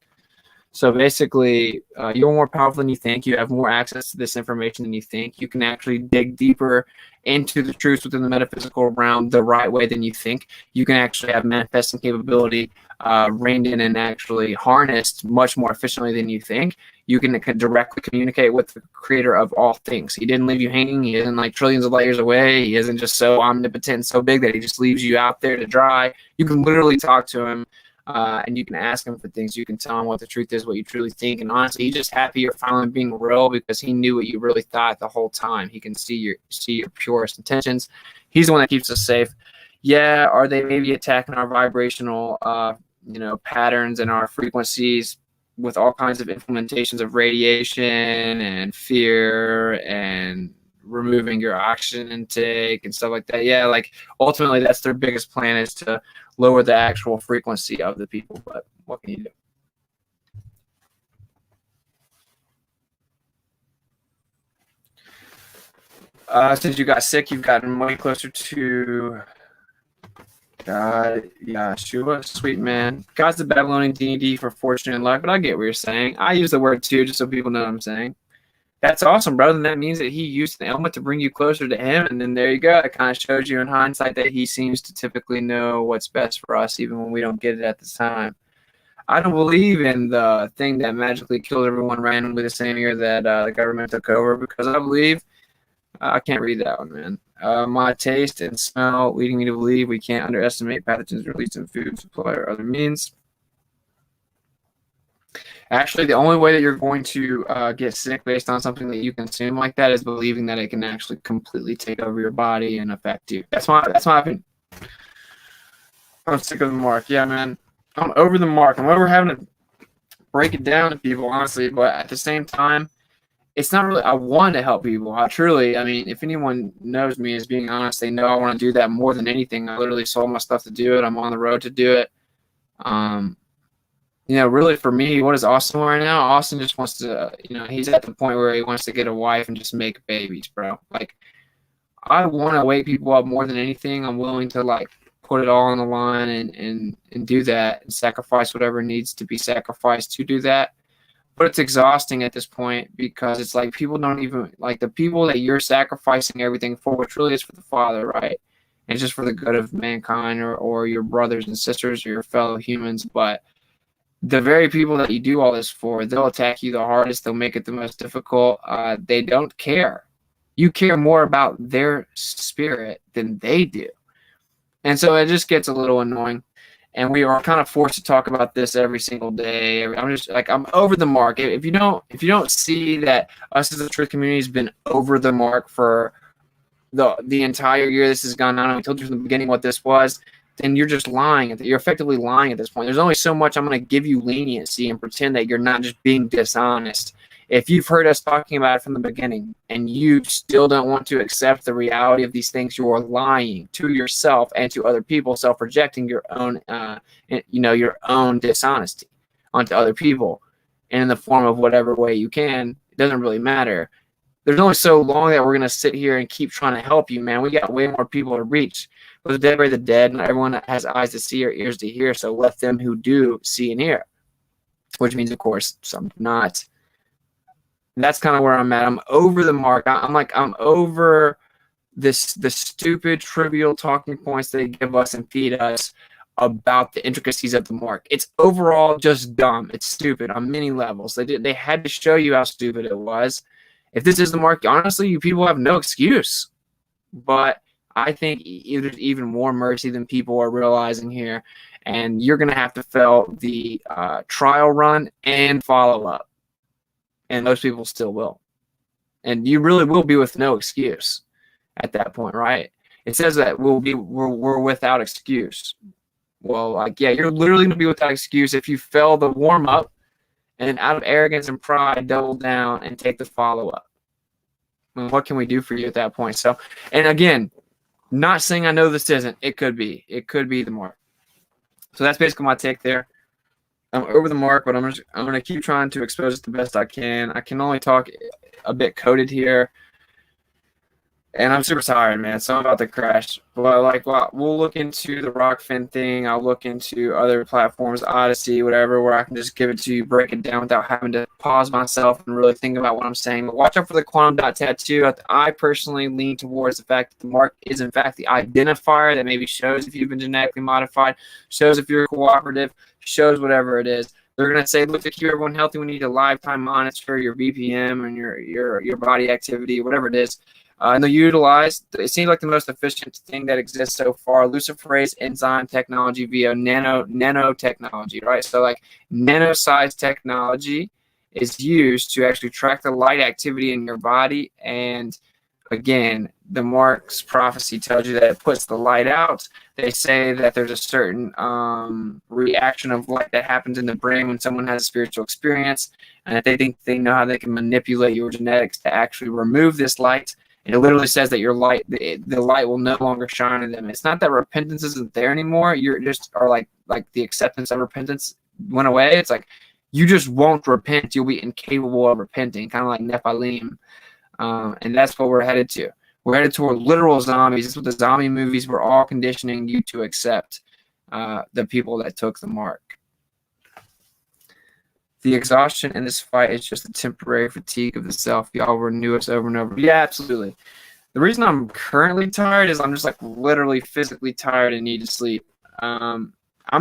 So basically, you're more powerful than you think. You have more access to this information than you think. You can actually dig deeper into the truths within the metaphysical realm the right way than you think. You can actually have manifesting capability reined in and actually harnessed much more efficiently than you think. You can directly communicate with the Creator of all things. He didn't leave you hanging. He isn't like trillions of light years away. He isn't just so omnipotent and so big that he just leaves you out there to dry. You can literally talk to him. And you can ask him for things. You can tell him what the truth is, what you truly think. And honestly, he's just happy you're finally being real, because he knew what you really thought the whole time. He can see your purest intentions. He's the one that keeps us safe. Yeah, are they maybe attacking our vibrational patterns and our frequencies with all kinds of implementations of radiation and fear and removing your oxygen intake and stuff like that? Yeah, like ultimately that's their biggest plan, is to lower the actual frequency of the people. But what can you do? Since you got sick, you've gotten way closer to God, Yeshua, sweet man. God's the Babylonian deity for fortune and luck, but I get what you're saying. I use the word too, just so people know what I'm saying. That's awesome, brother. And that means that he used the element to bring you closer to him. And then there you go. It kind of shows you in hindsight that he seems to typically know what's best for us, even when we don't get it at the time. I don't believe in the thing that magically killed everyone randomly the same year that the government took over, because I believe I can't read that one, man. My taste and smell leading me to believe we can't underestimate pathogens released in food supply or other means. Actually, the only way that you're going to get sick based on something that you consume like that is believing that it can actually completely take over your body and affect you. That's my opinion. I'm sick of the mark. Yeah, man. I'm over the mark. I'm over having to break it down to people, honestly, but at the same time, it's not really, I want to help people. I mean, if anyone knows me as being honest, they know I want to do that more than anything. I literally sold my stuff to do it. I'm on the road to do it. Really for me, what is Austin right now? Austin just wants to, he's at the point where he wants to get a wife and just make babies, bro. Like, I want to wake people up more than anything. I'm willing to, like, put it all on the line and do that and sacrifice whatever needs to be sacrificed to do that. But it's exhausting at this point, because it's like people don't even, like, the people that you're sacrificing everything for, which really is for the Father, right? And it's just for the good of mankind or your brothers and sisters or your fellow humans. But the very people that you do all this for, they'll attack you the hardest. They'll make it the most difficult. They don't care. You care more about their spirit than they do. And so it just gets a little annoying. And we are kind of forced to talk about this every single day. I'm just like, I'm over the mark. If you don't see that us as a truth community has been over the mark for the entire year this has gone on, I told you from the beginning what this was, then you're just lying. You're effectively lying at this point. There's only so much I'm going to give you leniency and pretend that you're not just being dishonest. If you've heard us talking about it from the beginning and you still don't want to accept the reality of these things, you are lying to yourself and to other people, self-projecting your own, your own dishonesty onto other people, and in the form of whatever way you can. It doesn't really matter. There's only so long that we're going to sit here and keep trying to help you, man. We got way more people to reach. But the dead bury the dead, and everyone has eyes to see or ears to hear, so let them who do see and hear, which means, of course, some do not. That's kind of where I'm at. I'm over the mark. I'm over the stupid, trivial talking points they give us and feed us about the intricacies of the mark. It's overall just dumb. It's stupid on many levels. They had to show you how stupid it was. If this is the mark, honestly, you people have no excuse. But I think there's even more mercy than people are realizing here. And you're going to have to fill the trial run and follow up. And most people still will. And you really will be with no excuse at that point, right? It says that we're without excuse. Well, like, yeah, you're literally going to be without excuse if you fail the warm-up and then out of arrogance and pride, double down and take the follow-up. I mean, what can we do for you at that point? So, and again, not saying I know this isn't. It could be. It could be the mark. So that's basically my take there. I'm over the mark, but I'm going to keep trying to expose it the best I can. I can only talk a bit coded here. And I'm super tired, man. So I'm about to crash. But we'll look into the Rockfin thing. I'll look into other platforms, Odyssey, whatever, where I can just give it to you, break it down without having to pause myself and really think about what I'm saying. But watch out for the quantum dot tattoo. I personally lean towards the fact that the mark is, in fact, the identifier that maybe shows if you've been genetically modified, shows if you're cooperative, shows whatever it is. They're going to say, look, to keep everyone healthy, we need a lifetime monitor your BPM and your body activity, whatever it is. And they'll utilize, it seems like the most efficient thing that exists so far, luciferase enzyme technology via nanotechnology, right? So like nano-sized technology is used to actually track the light activity in your body. And again, the Mark's prophecy tells you that it puts the light out. They say that there's a certain reaction of light that happens in the brain when someone has a spiritual experience, and that they think they know how they can manipulate your genetics to actually remove this light. And it literally says that your light, the light will no longer shine in them. It's not that repentance isn't there anymore. You're just are like the acceptance of repentance went away. It's like you just won't repent. You'll be incapable of repenting, kind of like Nephilim. And that's what we're headed to. We're headed toward literal zombies. This is what the zombie movies were all conditioning you to accept, the people that took the mark. The exhaustion in this fight is just a temporary fatigue of the self. Y'all renew us over and over. Yeah, absolutely. The reason I'm currently tired is I'm just like literally physically tired and need to sleep. I'm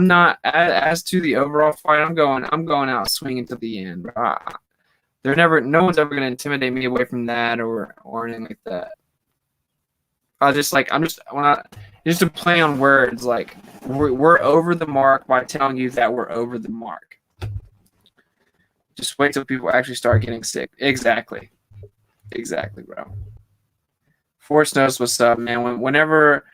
not, as to the overall fight, I'm going out swinging to the end. No one's ever going to intimidate me away from that or anything like that. Just to play on words, like we're over the mark by telling you that we're over the mark. Just wait till people actually start getting sick. Exactly, bro. Force knows what's up, man. Whenever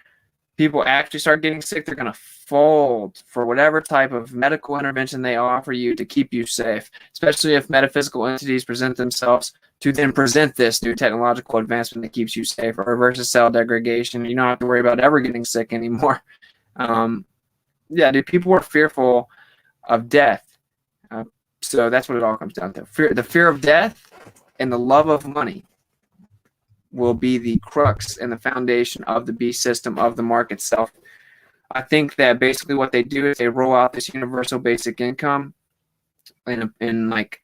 people actually start getting sick, they're gonna fold for whatever type of medical intervention they offer you to keep you safe. Especially if metaphysical entities present themselves to then present this new technological advancement that keeps you safe, or reverses cell degradation. You don't have to worry about ever getting sick anymore. Yeah, dude, people are fearful of death. So that's what it all comes down to. The fear of death and the love of money will be the crux and the foundation of the beast system, of the market itself. I think that basically what they do is they roll out this universal basic income, and like,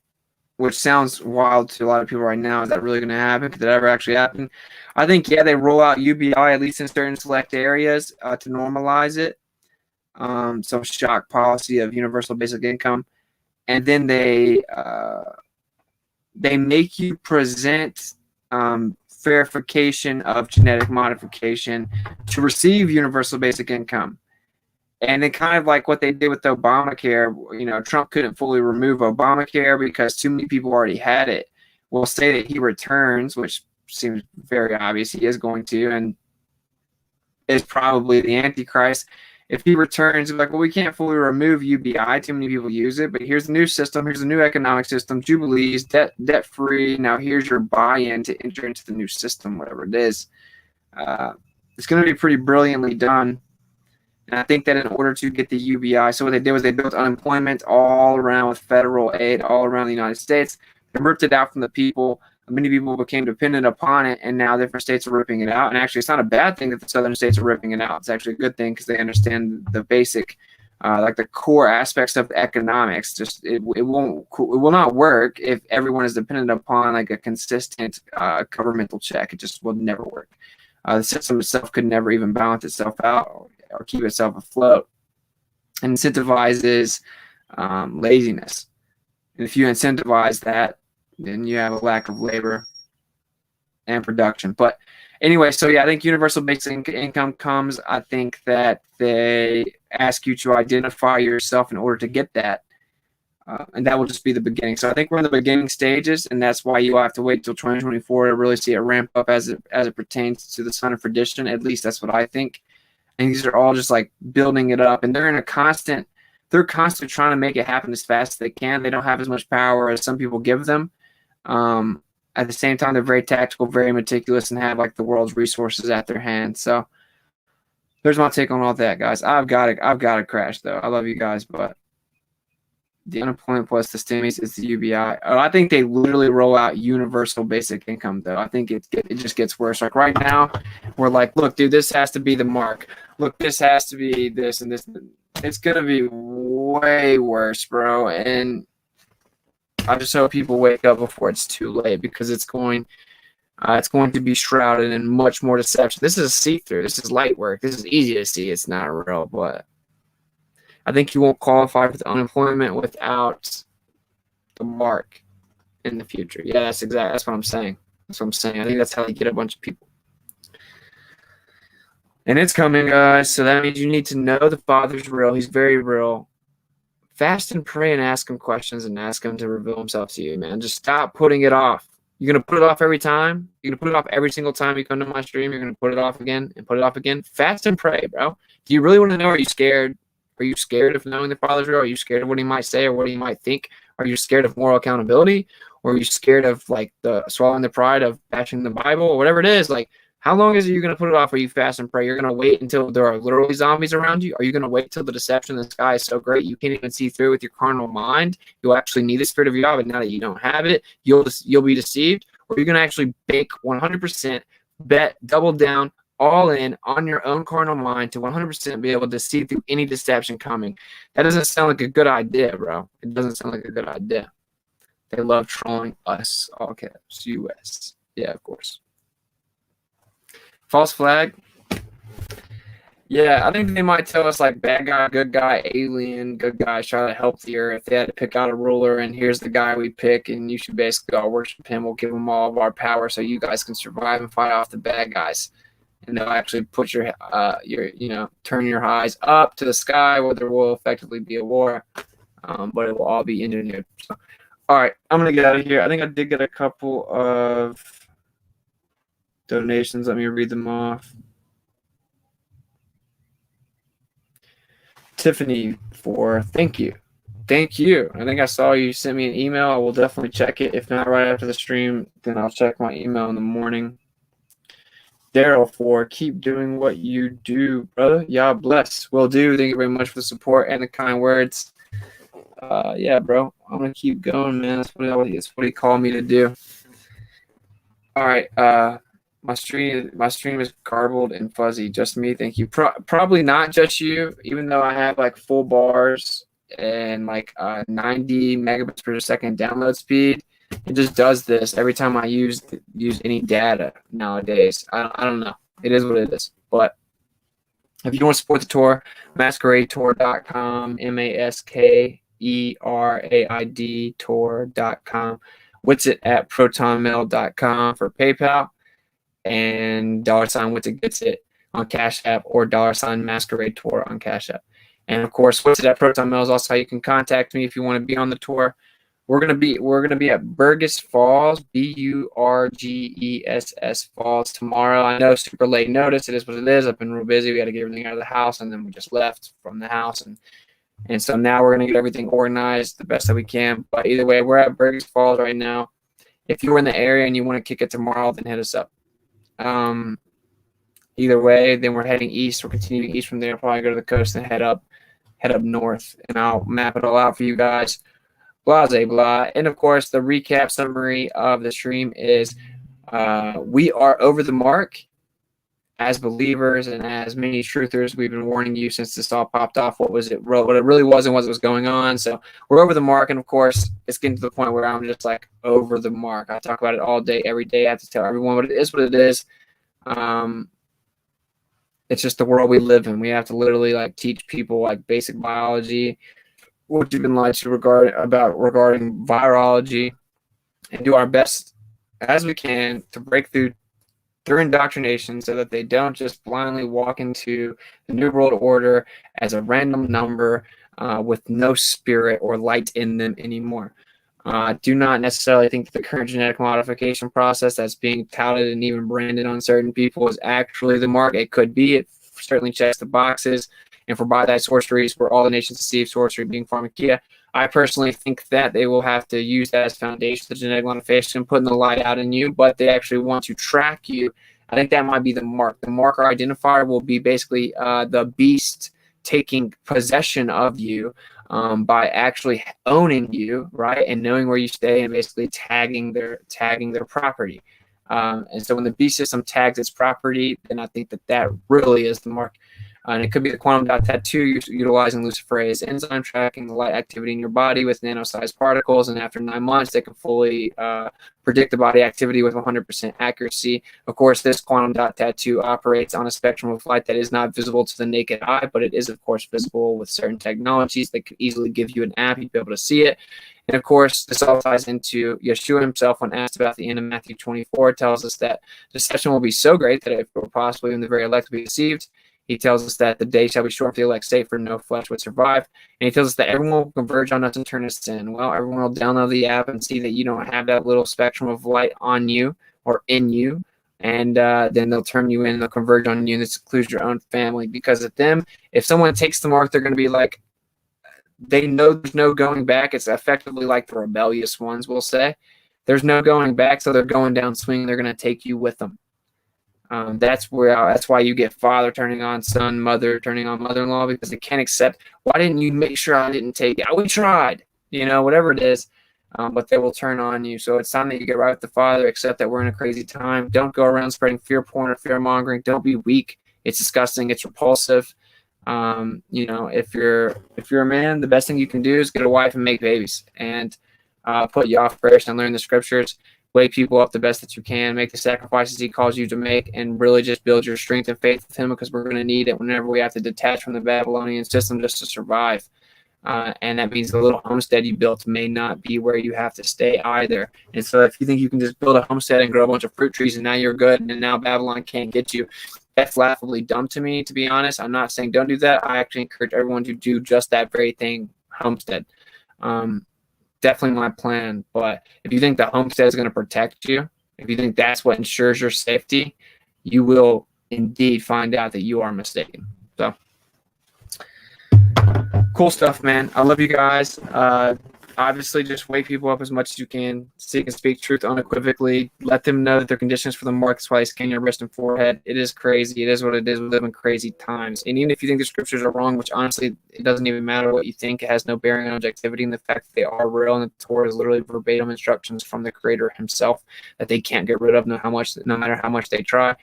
which sounds wild to a lot of people right now. Is that really going to happen? Could that ever actually happen? I think, yeah, they roll out UBI, at least in certain select areas, to normalize it. Some shock policy of universal basic income. And then they make you present verification of genetic modification to receive universal basic income. And then kind of like what they did with Obamacare, you know, Trump couldn't fully remove Obamacare because too many people already had it. We'll say that he returns, which seems very obvious he is going to, and is probably the Antichrist. If he returns, like, well, we can't fully remove UBI. Too many people use it, but here's the new system. Here's the new economic system. Jubilees, debt-free. Now here's your buy-in to enter into the new system, whatever it is. It's going to be pretty brilliantly done. And I think that in order to get the UBI, so what they did was they built unemployment all around with federal aid all around the United States. They ripped it out from the people. Many people became dependent upon it, and now different states are ripping it out. And actually, it's not a bad thing that the southern states are ripping it out. It's actually a good thing because they understand the basic, like the core aspects of economics. Just it will not work if everyone is dependent upon like a consistent governmental check. It just will never work. The system itself could never even balance itself out or keep itself afloat. And incentivizes laziness. And if you incentivize that, then you have a lack of labor and production. But anyway, so yeah, I think universal basic income comes. I think that they ask you to identify yourself in order to get that. And that will just be the beginning. So I think we're in the beginning stages, and that's why you'll have to wait till 2024 to really see it ramp up as it pertains to the Son of Perdition. At least that's what I think. And these are all just like building it up, and they're constantly trying to make it happen as fast as they can. They don't have as much power as some people give them. At the same time, they're very tactical, very meticulous, and have like the world's resources at their hands. So there's my take on all that, guys. I've got to crash though. I love you guys, but the unemployment plus the stimmies is the UBI. Oh, I think they literally roll out universal basic income though. I think it just gets worse. Like right now, we're like, look, dude, this has to be the mark. Look, this has to be this and this. It's gonna be way worse, bro. And I just hope people wake up before it's too late, because it's going to be shrouded in much more deception. This is a see-through. This is light work. This is easy to see. It's not real, but I think you won't qualify for the unemployment without the mark in the future. Yeah, that's what I'm saying. That's what I'm saying. I think that's how you get a bunch of people. And it's coming, guys. So that means you need to know the Father's real. He's very real. Fast and pray and ask him questions and ask him to reveal himself to you, man. Just stop putting it off. You're going to put it off every time. You're going to put it off every single time you come to my stream. You're going to put it off again and put it off again. Fast and pray, bro. Do you really want to know? Are you scared? Are you scared of knowing the Father's real? Are you scared of what he might say or what he might think? Are you scared of moral accountability? Or are you scared of like the swallowing the pride of bashing the Bible or whatever it is? Like, how long is it you're going to put it off? Are you fast and pray? You're going to wait until there are literally zombies around you? Are you going to wait till the deception in the sky is so great you can't even see through with your carnal mind? You'll actually need the Spirit of Yahweh. Now that you don't have it, you'll be deceived. Or you're going to actually bake 100% bet, double down, all in on your own carnal mind to 100% be able to see through any deception coming. That doesn't sound like a good idea, bro. It doesn't sound like a good idea. They love trolling us, all caps, US. Yeah, of course. False flag. Yeah, I think they might tell us like bad guy, good guy, alien, good guy, try to help the earth. They had to pick out a ruler, and here's the guy we pick, and you should basically all worship him. We'll give him all of our power so you guys can survive and fight off the bad guys. And they'll actually put turn your eyes up to the sky where there will effectively be a war, but it will all be engineered. So, all right, I'm going to get out of here. I think I did get a couple of donations. Let me read them off. Tiffany thank you. Thank you. I think I saw you sent me an email. I will definitely check it. If not right after the stream, then I'll check my email in the morning. Daryl keep doing what you do, brother. Yeah, bless. Will do. Thank you very much for the support and the kind words. Yeah, bro. I'm gonna keep going, man. That's what he called me to do. All right. My stream is garbled and fuzzy. Just me. Thank you. Probably not just you. Even though I have like full bars and like 90 megabits per second download speed, it just does this every time I use any data nowadays. I don't know. It is what it is. But if you want to support the tour, masqueradetour.com, MASKERAID tour.com, WitsitGetsIt@protonmail.com for PayPal, and $WitsitGetsIt on Cash App, or $Masquerade Tour on Cash App. And of course, Witsit@protonmail is also how you can contact me if you want to be on the tour. We're gonna be at Burgess Falls, BURGESS Falls tomorrow. I know, super late notice. It is what it is. I've been real busy. We had to get everything out of the house, and then we just left from the house, and so now we're gonna get everything organized the best that we can. But either way, we're at Burgess Falls right now. If you're in the area and you want to kick it tomorrow, then hit us up. Either way, then we're heading east. We're continuing east from there. Probably go to the coast and head up north, and I'll map it all out for you guys. Blah, blah, blah. And of course, the recap summary of the stream is we are over the mark as believers and as many truthers. We've been warning you since this all popped off what it really was and what was going on. So we're over the mark. And of course, it's getting to the point where I'm just like over the mark. I talk about it all day, every day. I have to tell everyone what it is, It's just the world we live in. We have to literally like teach people like basic biology, what you've been lied to regarding virology, and do our best as we can to break through indoctrination so that they don't just blindly walk into the New World Order as a random number with no spirit or light in them anymore. Do not necessarily think that the current genetic modification process that's being touted and even branded on certain people is actually the mark. It could be. It certainly checks the boxes. And for by thy sorceries, where all the nations deceive, sorcery being pharmakia. I personally think that they will have to use that as foundation, the genetic modification, putting the light out in you, but they actually want to track you. I think that might be the mark. The marker identifier will be basically the beast taking possession of you by actually owning you, right, and knowing where you stay and basically tagging their property. And so when the beast system tags its property, then I think that really is the mark. And it could be the quantum dot tattoo utilizing luciferase enzyme tracking the light activity in your body with nano-sized particles. And after 9 months, they can fully predict the body activity with 100% accuracy. Of course, this quantum dot tattoo operates on a spectrum of light that is not visible to the naked eye, but it is, of course, visible with certain technologies that could easily give you an app. You'd be able to see it. And of course, this all ties into Yeshua himself when asked about the end of Matthew 24, tells us that deception will be so great that if we're possibly even the very elect will be deceived. He tells us that the day shall be short for the elect sake, for no flesh would survive. And he tells us that everyone will converge on us and turn us to sin. Well, everyone will download the app and see that you don't have that little spectrum of light on you or in you. And then they'll turn you in, they'll converge on you, and this includes your own family. Because of them, if someone takes the mark, they're going to be like, they know there's no going back. It's effectively like the rebellious ones, we'll say. There's no going back, so they're going down swinging. They're going to take you with them. That's why you get father turning on son, mother turning on mother-in-law, because they can't accept. Why didn't you make sure I didn't take it? We tried, whatever it is. but they will turn on you. So it's time that you get right with the Father, accept that we're in a crazy time. Don't go around spreading fear porn or fear mongering. Don't be weak. It's disgusting. It's repulsive. If you're a man, the best thing you can do is get a wife and make babies, and put you off first and learn the scriptures. Wake people up the best that you can. Make the sacrifices he calls you to make, and really just build your strength and faith with him, because we're going to need it whenever we have to detach from the Babylonian system just to survive. And that means the little homestead you built may not be where you have to stay either. And so if you think you can just build a homestead and grow a bunch of fruit trees and now you're good and now Babylon can't get you, that's laughably dumb to me, to be honest. I'm not saying don't do that. I actually encourage everyone to do just that very thing, homestead. Definitely my plan. But if you think the homestead is going to protect you, if you think that's what ensures your safety, you will indeed find out that you are mistaken. So cool stuff, man. I love you guys. Obviously, just wake people up as much as you can. Seek and speak truth unequivocally. Let them know that their conditions for the mark. That's why they scan your wrist and forehead. It is crazy. It is what it is. We live in crazy times. And even if you think the scriptures are wrong, which honestly, it doesn't even matter what you think. It has no bearing on objectivity and the fact that they are real. And the Torah is literally verbatim instructions from the Creator himself that they can't get rid of no matter how much they try.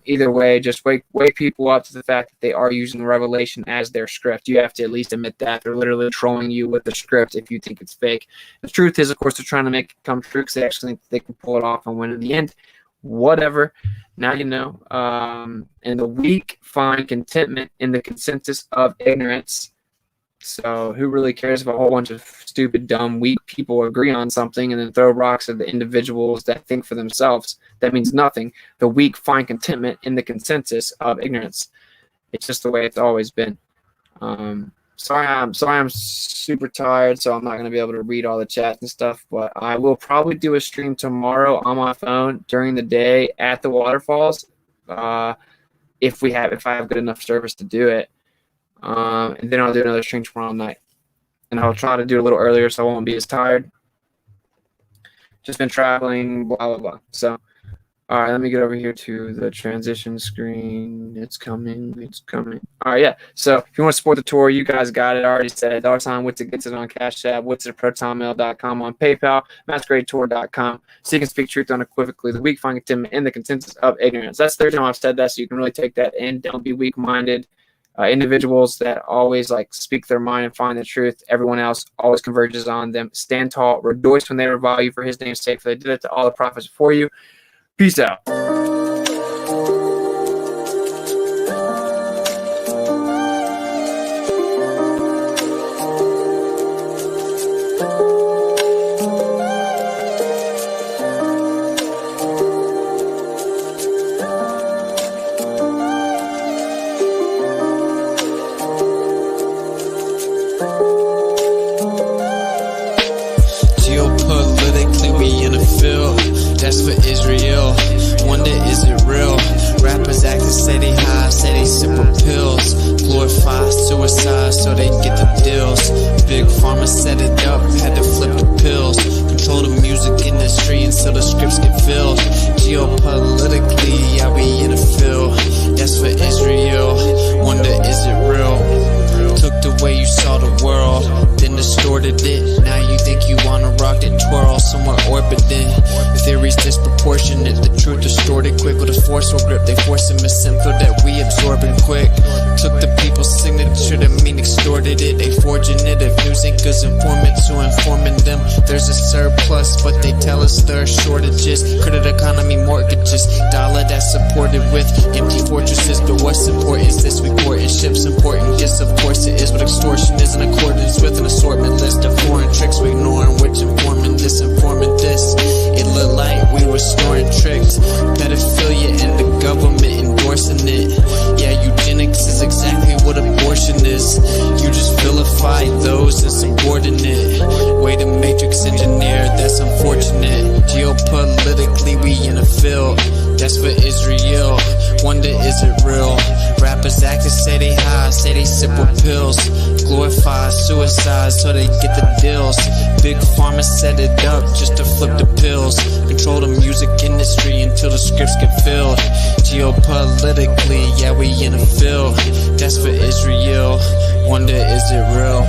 Either way, just wake people up to the fact that they are using Revelation as their script. You have to at least admit that. They're literally trolling you with the script if you think it's fake. The truth is, of course, they're trying to make it come true because they actually think they can pull it off and win in the end. Whatever. Now you know. And the weak find contentment in the consensus of ignorance. So who really cares if a whole bunch of stupid, dumb, weak people agree on something and then throw rocks at the individuals that think for themselves? That means nothing. The weak find contentment in the consensus of ignorance. It's just the way it's always been. Sorry I'm super tired, so I'm not going to be able to read all the chats and stuff, but I will probably do a stream tomorrow on my phone during the day at the waterfalls, if I have good enough service to do it. And then I'll do another stream tomorrow night. And I'll try to do it a little earlier so I won't be as tired. Just been traveling, blah, blah, blah. So, all right, let me get over here to the transition screen. It's coming. All right, yeah. So if you want to support the tour, you guys got it. I already said $WitsitGetsIt on Cash App, WitsitProtonMail.com on PayPal, MasqueradeTour.com. So you can speak truth unequivocally. The weak find contentment in the consensus of ignorance. That's the third time I've said that, so you can really take that in. Don't be weak-minded. Individuals that always speak their mind and find the truth, everyone else always converges on them. Stand tall, rejoice when they revile you for his name's sake, for they did it to all the prophets before you. Peace out. That's for Israel. Wonder, is it real? Rappers acting, say they high, say they sipper pills. Glorify suicide so they get the deals. Big Pharma set it up, had to flip the pills. Control the music industry until the scripts get filled. Geopolitically, yeah, we in the field. That's for Israel. Wonder, is it real? Took the way you saw the world, then distorted it. Now you think you wanna rock that twirl somewhere orbiting. Theories disproportionate, the truth distorted quick with a forceful grip. They force a misinfo that we absorbing quick. Took the people's signature that mean extorted it. They forging it if news anchors informants who informing them. There's a surplus, but they tell us there are shortages. Credit economy mortgages, dollar that's supported with empty fortresses. But what's important is this: we courting ships important. Yes, of course it is, but extortion is in accordance with an assortment list of foreign tricks we ignoring, which informing this, informing this. It looked like we were snoring tricks. Pedophilia and the government endorsing it. Yeah, eugenics is exactly what abortion is. You just vilify those insubordinate. Way to matrix engineer, that's unfortunate. Geopolitically, we in a field. That's for Israel. Wonder, is it real? Rappers acting, say they high, say they sip with pills. Glorify suicide so they get the deals. Big Pharma set it up just to flip the pills. Control the music industry until the scripts get filled. Geopolitically, yeah, we in a field. That's for Israel. Wonder, is it real?